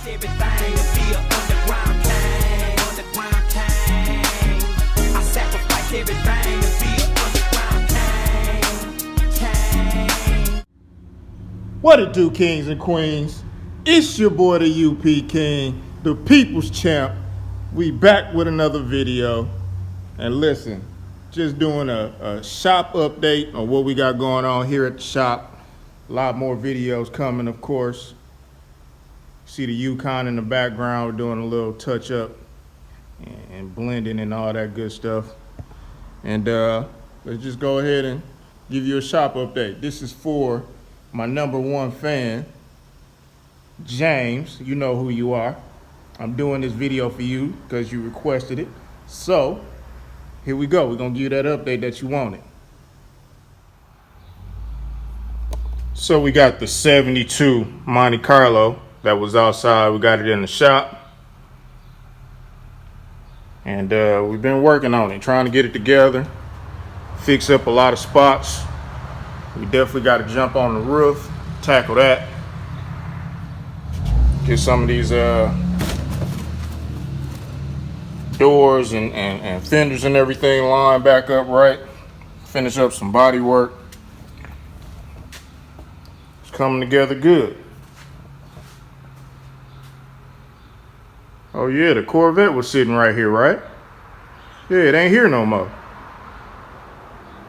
everything to be an underground king. Underground king. I sacrifice everything to be an underground king. What it do, kings and queens? It's your boy, the UP King, the People's Champ. We back with another video. And listen, just doing a shop update on what we got going on here at the shop. A lot more videos coming, of course. See the Yukon in the background. We're doing a little touch up and blending and all that good stuff. And let's just go ahead and give you a shop update. This is for my #1 fan, James. You know who you are. I'm doing this video for you because you requested it. So here we go. We're gonna give you that update that you wanted. So we got the 72 Monte Carlo that was outside. We got it in the shop. And we've been working on it, trying to get it together, fix up a lot of spots. We definitely got to jump on the roof, tackle that. Get some of these doors and fenders and everything lined back up right. Finish up some body work. It's coming together good. Oh yeah, the Corvette was sitting right here, right? Yeah, it ain't here no more.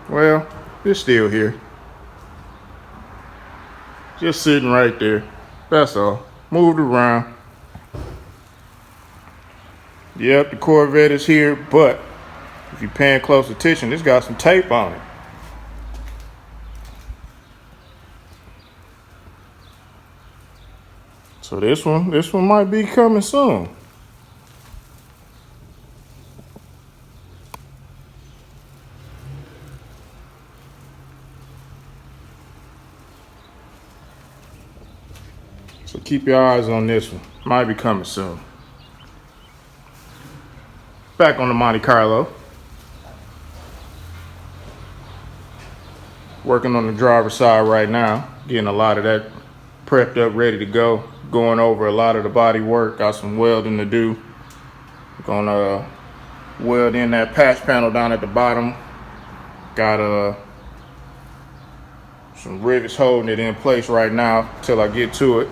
Well, it's still here. Just sitting right there. That's all. Moved around. Yep, the Corvette is here, but if you're paying close attention, it's got some tape on it. So this one might be coming soon. So keep your eyes on this one. Might be coming soon. Back on the Monte Carlo. Working on the driver's side right now. Getting a lot of that prepped up, ready to go. Going over a lot of the body work. Got some welding to do. Gonna weld in that patch panel down at the bottom. Got some rivets holding it in place right now till I get to it.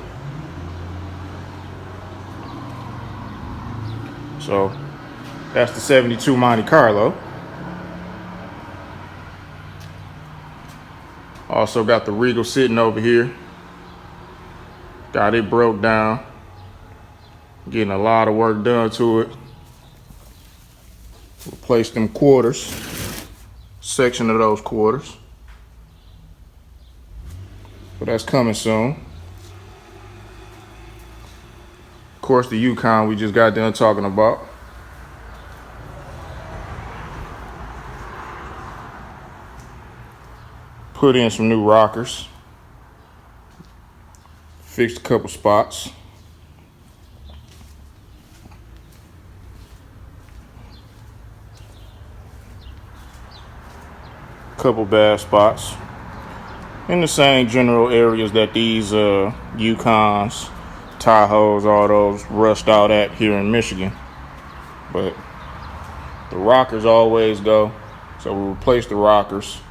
So that's the 72 Monte Carlo. Also got the Regal sitting over here. Got it broke down. Getting a lot of work done to it. Replace them quarters. Section of those quarters. But that's coming soon. Of course, the Yukon we just got done talking about. Put in some new rockers. Fixed a couple spots. Couple bad spots. In the same general areas that these Yukons, Tahoes, all those rust out at here in Michigan. But the rockers always go. So we replaced the rockers.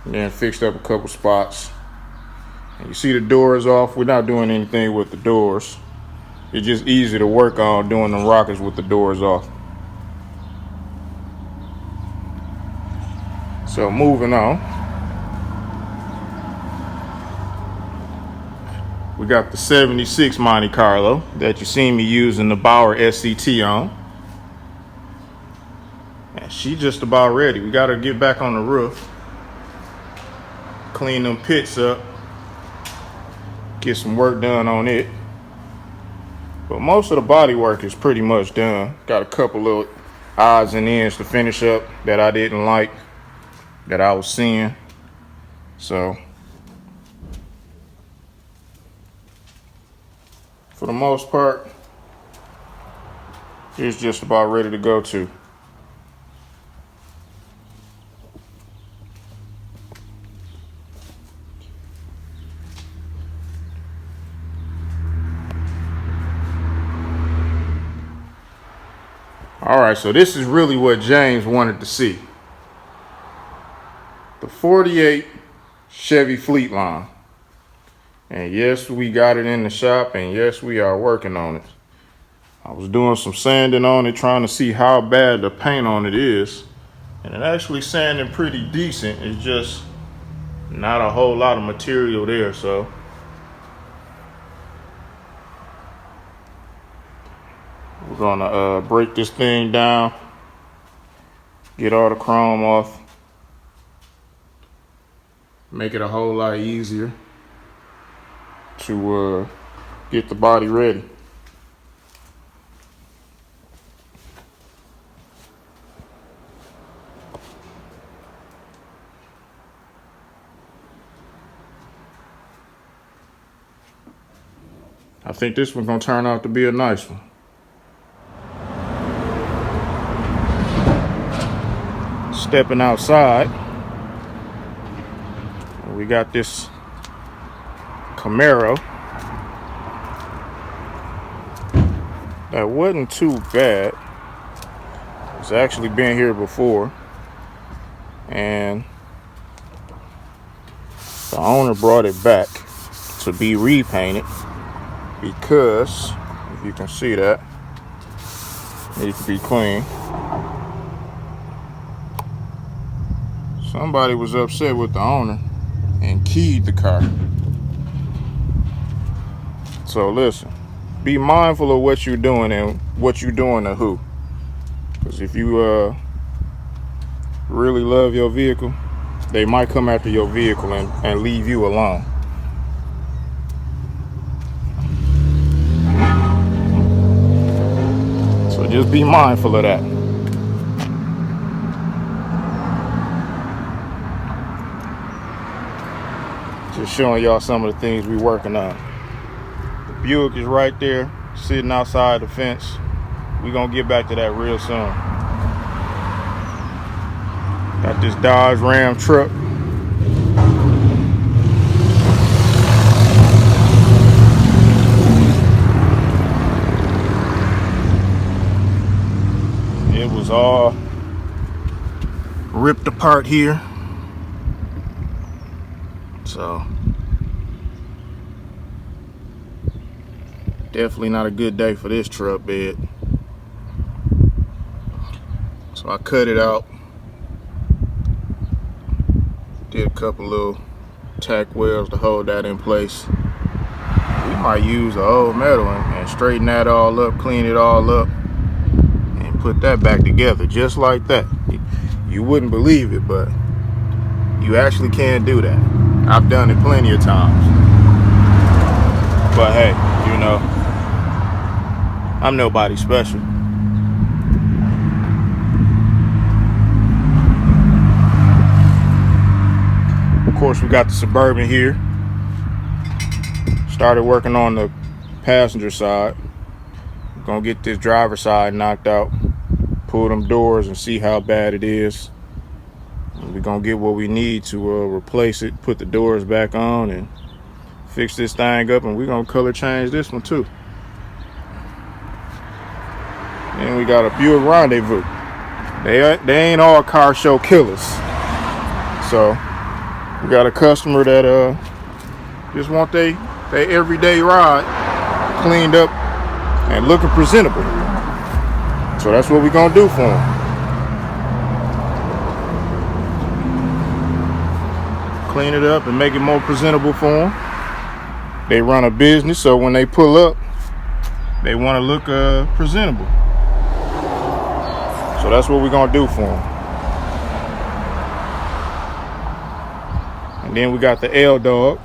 And then fixed up a couple spots. And you see the doors off. We're not doing anything with the doors. It's just easy to work on doing them rockers with the doors off. So moving on. We got the 76 Monte Carlo that you seen me using the Bauer SCT on. And she just about ready. We got to get back on the roof. Clean them pits up. Get some work done on it. But most of the body work is pretty much done. Got a couple little odds and ends to finish up that I didn't like, that I was seeing. So for the most part, it's just about ready to go too. All right, so this is really what James wanted to see. The 48 Chevy Fleetline. And yes, we got it in the shop, and yes, we are working on it. I was doing some sanding on it, trying to see how bad the paint on it is. And it actually sanding pretty decent. It's just not a whole lot of material there, so. We're gonna break this thing down, get all the chrome off, make it a whole lot easier to get the body ready. I think this one's gonna turn out to be a nice one. Stepping outside, we got this Camaro that wasn't too bad. It's actually been here before, and the owner brought it back to be repainted because, if you can see that, it needs to be clean. Somebody was upset with the owner and keyed the car. So listen, be mindful of what you're doing and what you're doing to who. Because if you really love your vehicle, they might come after your vehicle and leave you alone. So just be mindful of that. Just showing y'all some of the things we're working on. The Buick is right there, sitting outside the fence. We're gonna get back to that real soon. Got this Dodge Ram truck. It was all ripped apart here. So definitely not a good day for this truck bed. So I cut it out, did a couple little tack welds to hold that in place. We might use the old metal and straighten that all up, clean it all up, and put that back together just like that. You wouldn't believe it, but you actually can do that. I've done it plenty of times. But hey, you know, I'm nobody special. Of course, we got the Suburban here. Started working on the passenger side. Gonna get this driver side knocked out, pull them doors and see how bad it is. We're gonna get what we need to replace it, put the doors back on, and fix this thing up, and we're gonna color change this one too. Then we got a Buick Rendezvous. They ain't all car show killers. So we got a customer that just want their everyday ride cleaned up and looking presentable. So that's what we're gonna do for them. Clean it up and make it more presentable for them. They run a business, so when they pull up, they want to look presentable. So that's what we're gonna do for them. And then we got the L-Dog.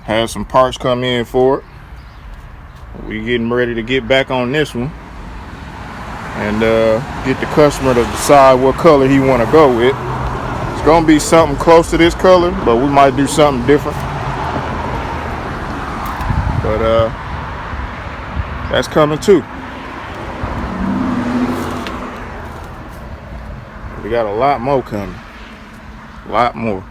Had some parts come in for it. We getting ready to get back on this one and get the customer to decide what color he want to go with. It's gonna be something close to this color, but we might do something different. But that's coming too. We got a lot more coming. A lot more.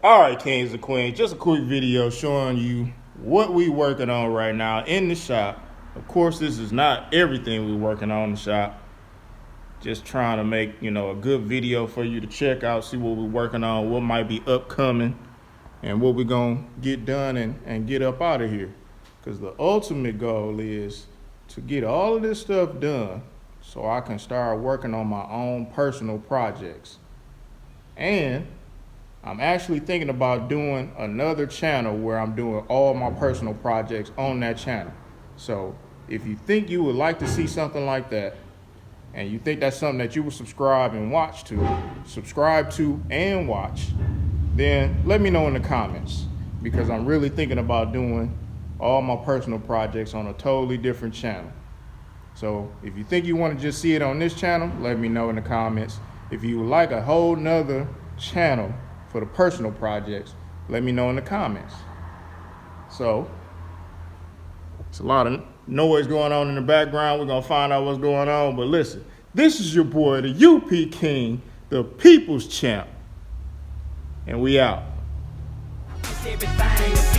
All right, kings and queens, just a quick video showing you what we working on right now in the shop. Of course, this is not everything we working on in the shop. Just trying to make, a good video for you to check out, see what we're working on, what might be upcoming, and what we're going to get done and get up out of here. Because the ultimate goal is to get all of this stuff done so I can start working on my own personal projects. And I'm actually thinking about doing another channel where I'm doing all my personal projects on that channel. So if you think you would like to see something like that, and you think that's something that you will subscribe and watch to, subscribe to and watch, then let me know in the comments, because I'm really thinking about doing all my personal projects on a totally different channel. So if you think you want to just see it on this channel, let me know in the comments. If you would like a whole nother channel for the personal projects, let me know in the comments. So it's a lot of noise going on in the background. We're going to find out what's going on. But listen, this is your boy, the UP King, the People's Champ. And we out. Everything